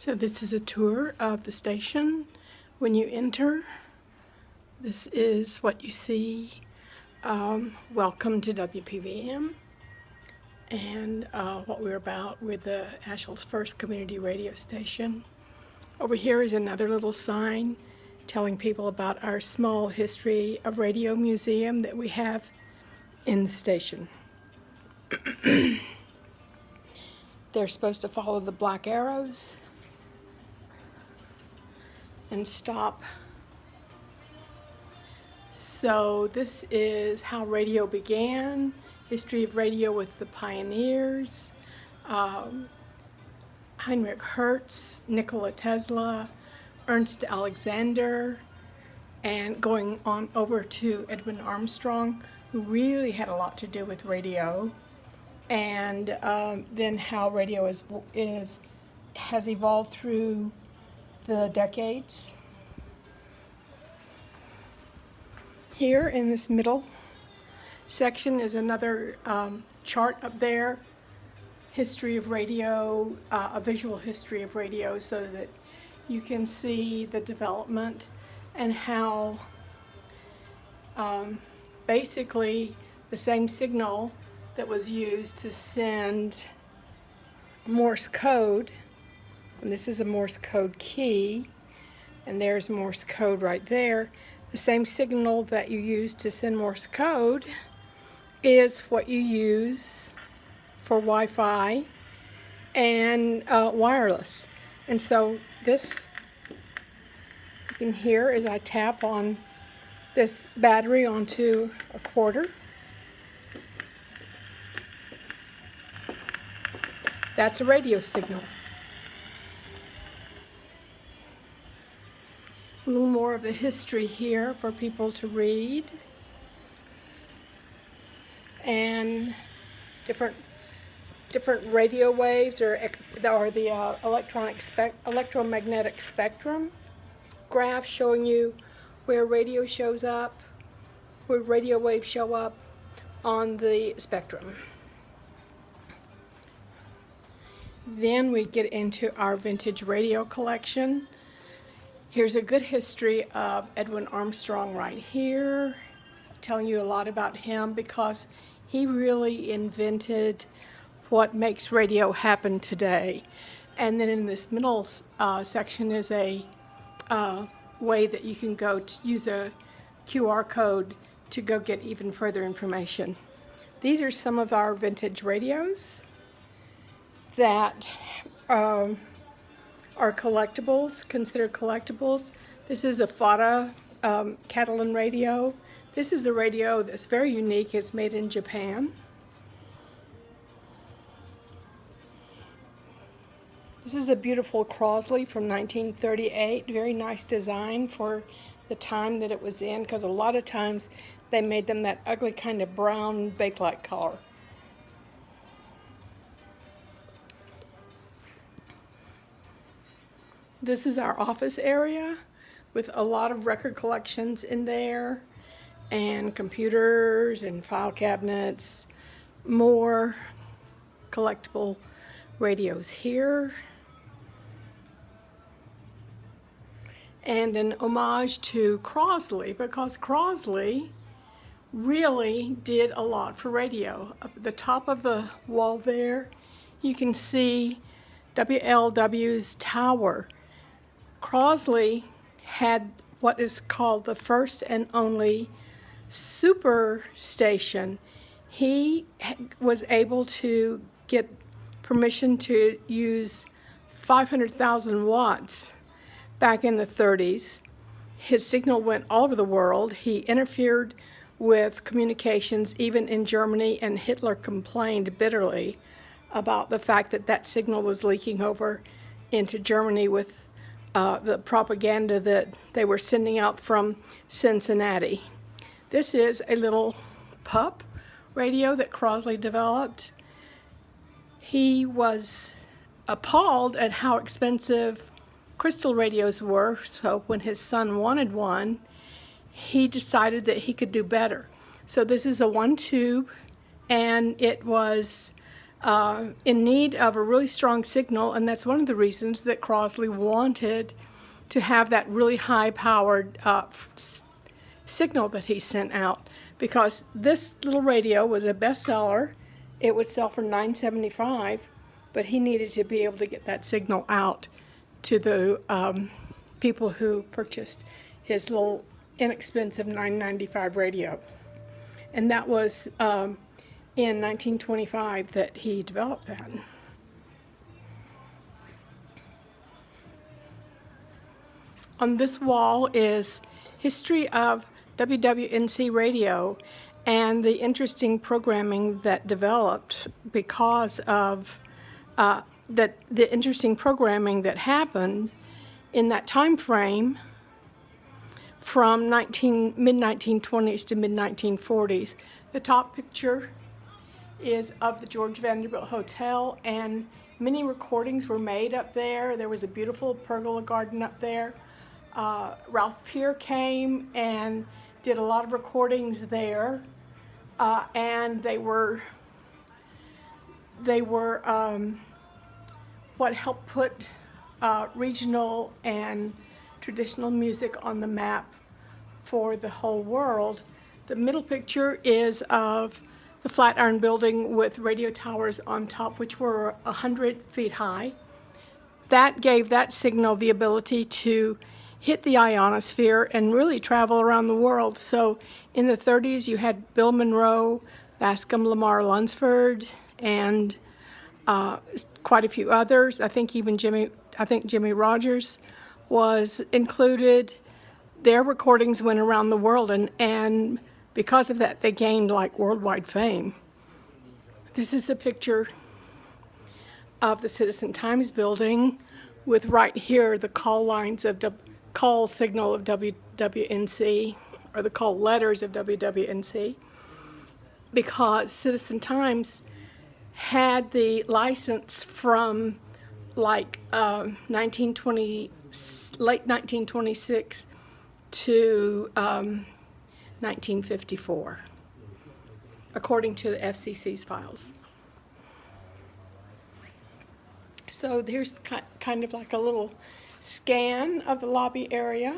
So this is a tour of the station. When you enter, this is what you see. Welcome to WPVM, and what we're about. We're the Asheville's first community radio station. Over here is another little sign telling people about our small history of radio museum that we have in the station. They're supposed to follow the black arrows and stop. So this is how radio began, history of radio with the pioneers, Heinrich Hertz, Nikola Tesla, Ernst Alexander, and going on over to Edwin Armstrong, who really had a lot to do with radio, and then how radio has evolved through the decades. Here in this middle section is another chart up there, history of radio, a visual history of radio, so that you can see the development and how basically the same signal that was used to send Morse code, and this is a Morse code key, and there's Morse code right there. The same signal that you use to send Morse code is what you use for Wi-Fi and wireless. And so this, you can hear as I tap on this battery onto a quarter. That's a radio signal. A little more of the history here for people to read, and different radio waves or the electromagnetic spectrum graph showing you where radio shows up, where radio waves show up on the spectrum. Then we get into our vintage radio collection. Here's a good history of Edwin Armstrong right here, telling you a lot about him because he really invented what makes radio happen today. And then in this middle section is a way that you can go to use a QR code to go get even further information. These are some of our vintage radios that are collectibles, considered collectibles. This is a Fata Catalan radio. This is a radio that's very unique. It's made in Japan. This is a beautiful Crosley from 1938. Very nice design for the time that it was in, because a lot of times they made them that ugly kind of brown bakelite color. This is our office area with a lot of record collections in there, and computers and file cabinets, more collectible radios here, and an homage to Crosley, because Crosley really did a lot for radio. Up at the top of the wall there, you can see WLW's tower. Crosley had what is called the first and only super station. He was able to get permission to use 500,000 watts back in the 30s. His signal went all over the world. He interfered with communications even in Germany, and Hitler complained bitterly about the fact that that signal was leaking over into Germany with the propaganda that they were sending out from Cincinnati. This is a little pup radio that Crosley developed. He was appalled at how expensive crystal radios were, so when his son wanted one, he decided that he could do better. So this is a one tube, and it was in need of a really strong signal, and that's one of the reasons that Crosley wanted to have that really high-powered signal that he sent out, because this little radio was a bestseller. It would sell for $9.75, but he needed to be able to get that signal out to the people who purchased his little inexpensive $9.95 radio. And that was in 1925 that he developed that. On this wall is history of WWNC radio and the interesting programming that developed because of the interesting programming that happened in that time frame from mid-1920s to mid-1940s. The top picture is of the George Vanderbilt Hotel, and many recordings were made up there. There was a beautiful pergola garden up there. Ralph Peer came and did a lot of recordings there, and they were what helped put regional and traditional music on the map for the whole world. The middle picture is of the Flatiron Building with radio towers on top, which were 100 feet high. That gave that signal the ability to hit the ionosphere and really travel around the world. So in the 30s, you had Bill Monroe, Bascom Lamar Lunsford, and quite a few others. I think Jimmy Rogers was included. Their recordings went around the world, and because of that, they gained like worldwide fame. This is a picture of the Citizen Times building with right here the call lines of call signal of WWNC, or the call letters of WWNC, because Citizen Times had the license from like late 1926 to 1954, according to the FCC's files. So here's kind of like a little scan of the lobby area.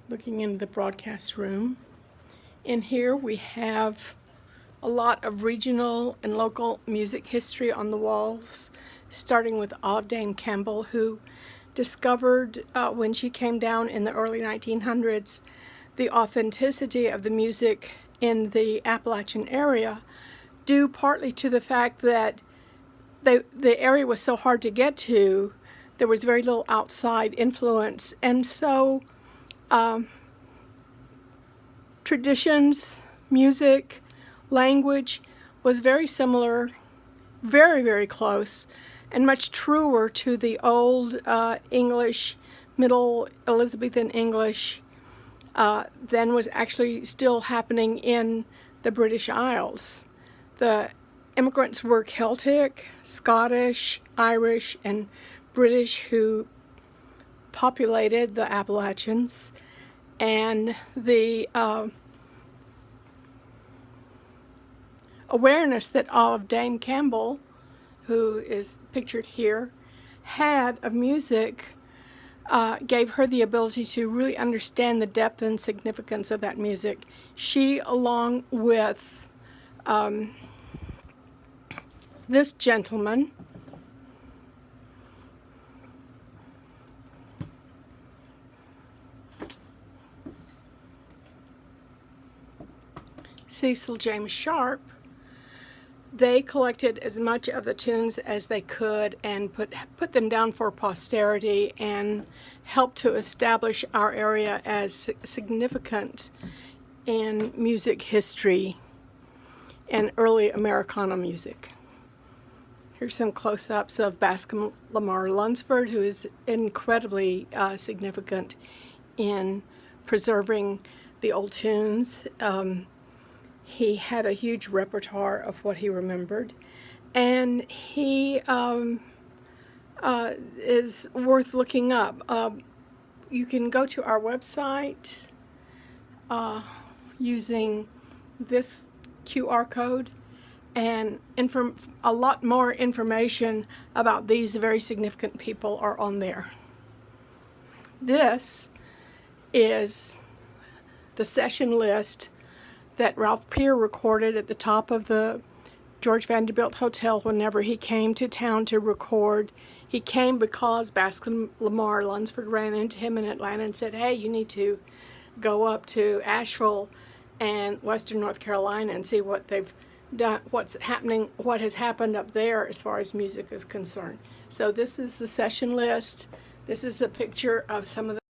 Looking in the broadcast room. In here we have a lot of regional and local music history on the walls, starting with Olive Dame Campbell, who discovered when she came down in the early 1900s the authenticity of the music in the Appalachian area, due partly to the fact that the area was so hard to get to. There was very little outside influence, and so traditions, music, language was very similar, very, very close, and much truer to the old English, Middle Elizabethan English than was actually still happening in the British Isles. The immigrants were Celtic, Scottish, Irish, and British who populated the Appalachians, and the awareness that Olive Dame Campbell, who is pictured here, had of music gave her the ability to really understand the depth and significance of that music. She, along with this gentleman, Cecil James Sharp, they collected as much of the tunes as they could and put them down for posterity and helped to establish our area as significant in music history and early Americana music. Here's some close-ups of Bascom Lamar Lunsford, who is incredibly significant in preserving the old tunes. He had a huge repertoire of what he remembered, and he is worth looking up. You can go to our website using this QR code, and a lot more information about these very significant people are on there. This is the session list that Ralph Peer recorded at the top of the George Vanderbilt Hotel whenever he came to town to record. He came because Bascom Lamar Lunsford ran into him in Atlanta and said, hey, you need to go up to Asheville and Western North Carolina and see what they've done, what's happening, what has happened up there as far as music is concerned. So this is the session list. This is a picture of some of the